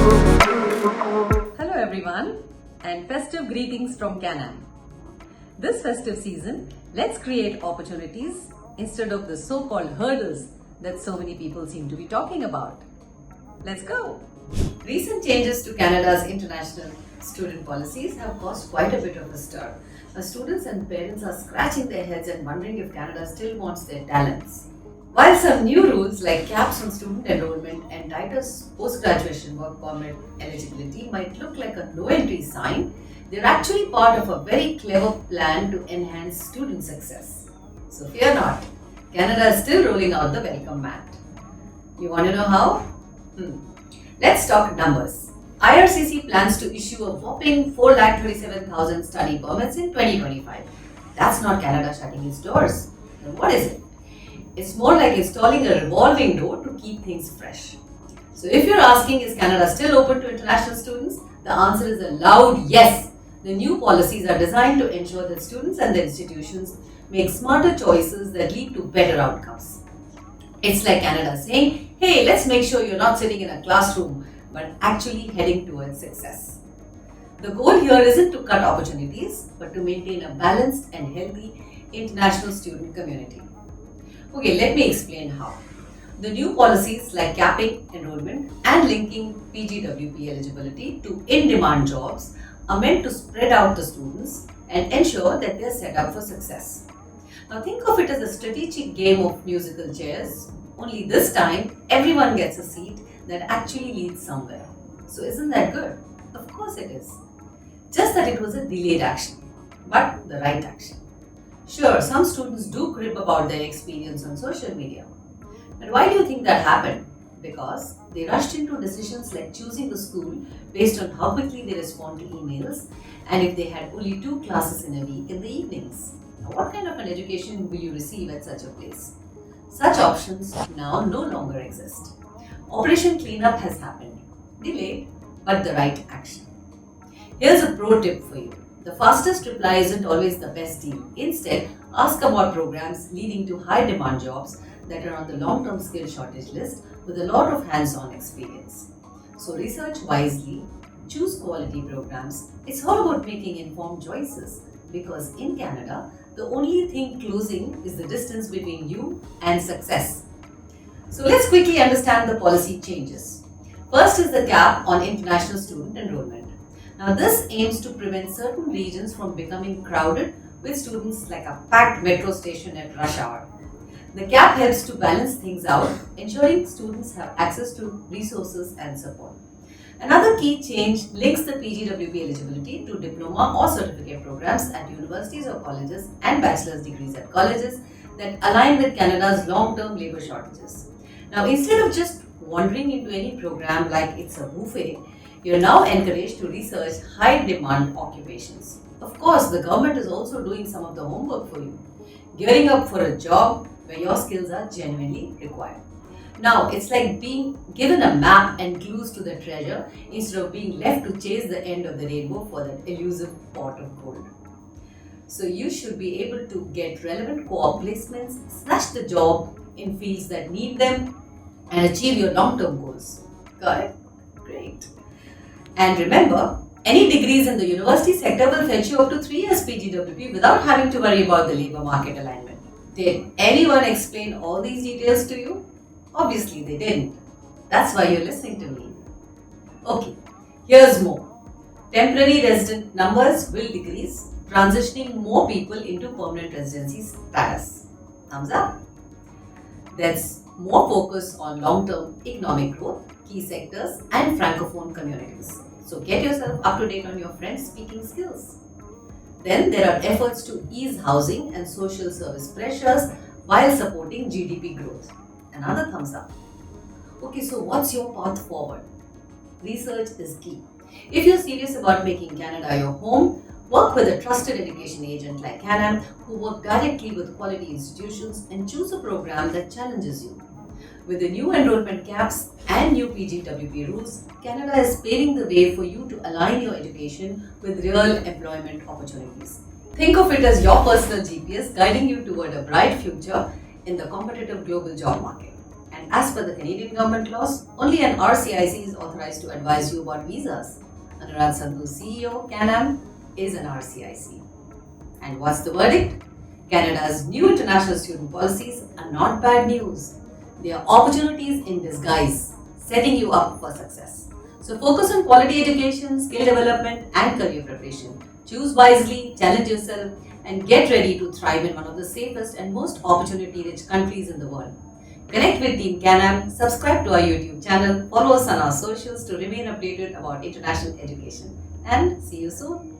Hello everyone and festive greetings from Canam. This festive season, let's create opportunities instead of the so-called hurdles that so many people seem to be talking about. Let's go! Recent changes to Canada's international student policies have caused quite a bit of a stir. Students and parents are scratching their heads and wondering if Canada still wants their talents. While some new rules like caps on student enrollment and tighter post-graduation work permit eligibility might look like a no-entry sign, they're actually part of a very clever plan to enhance student success. So fear not, Canada is still rolling out the welcome mat. You want to know how? Let's talk numbers. IRCC plans to issue a whopping 4,37,000 study permits in 2025. That's not Canada shutting its doors. Then what is it? It's more like installing a revolving door to keep things fresh. So if you're asking, is Canada still open to international students? The answer is a loud yes. The new policies are designed to ensure that students and their institutions make smarter choices that lead to better outcomes. It's like Canada saying, hey, let's make sure you're not sitting in a classroom, but actually heading towards success. The goal here isn't to cut opportunities, but to maintain a balanced and healthy international student community. Okay, let me explain how. The new policies like capping enrollment and linking PGWP eligibility to in-demand jobs are meant to spread out the students and ensure that they are set up for success. Now think of it as a strategic game of musical chairs, only this time everyone gets a seat that actually leads somewhere. So isn't that good? Of course it is. Just that it was a delayed action, but the right action. Sure, some students do crib about their experience on social media. But why do you think that happened? Because they rushed into decisions like choosing a school based on how quickly they respond to emails and if they had only 2 classes in a week in the evenings. Now, what kind of an education will you receive at such a place? Such options now no longer exist. Operation Cleanup has happened. Delayed, but the right action. Here's a pro tip for you. The fastest reply isn't always the best deal. Instead, ask about programs leading to high demand jobs that are on the long-term skill shortage list with a lot of hands-on experience. So research wisely, choose quality programs. It's all about making informed choices because in Canada, the only thing closing is the distance between you and success. So let's quickly understand the policy changes. First is the cap on international student enrollment. Now this aims to prevent certain regions from becoming crowded with students like a packed metro station at rush hour. The cap helps to balance things out, ensuring students have access to resources and support. Another key change links the PGWP eligibility to diploma or certificate programs at universities or colleges and bachelor's degrees at colleges that align with Canada's long-term labour shortages. Now instead of just wandering into any program like it's a buffet, you're now encouraged to research high-demand occupations. Of course, the government is also doing some of the homework for you, gearing up for a job where your skills are genuinely required. Now, it's like being given a map and clues to the treasure instead of being left to chase the end of the rainbow for that elusive pot of gold. So you should be able to get relevant co-op placements, snatch the job in fields that need them, and achieve your long-term goals. Got it? Great. And remember, any degrees in the university sector will fetch you up to 3 years PGWP without having to worry about the labour market alignment. Did anyone explain all these details to you? Obviously they didn't. That's why you're listening to me. Okay, here's more. Temporary resident numbers will decrease, transitioning more people into permanent residency status. Thumbs up. There's more focus on long-term economic growth, key sectors and francophone communities. So get yourself up to date on your French speaking skills. Then there are efforts to ease housing and social service pressures while supporting GDP growth. Another thumbs up. Okay, so what's your path forward? Research is key. If you're serious about making Canada your home, work with a trusted education agent like Canam who work directly with quality institutions and choose a program that challenges you. With the new enrollment caps and new PGWP rules, Canada is paving the way for you to align your education with real employment opportunities. Think of it as your personal GPS guiding you toward a bright future in the competitive global job market. And as per the Canadian government laws, only an RCIC is authorized to advise you about visas. Anurag Sandhu, CEO, Canam, is an RCIC. And what's the verdict? Canada's new international student policies are not bad news. They are opportunities in disguise, setting you up for success. So focus on quality education, skill development and career preparation. Choose wisely, challenge yourself and get ready to thrive in one of the safest and most opportunity-rich countries in the world. Connect with Team Canam, subscribe to our YouTube channel, follow us on our socials to remain updated about international education. And see you soon.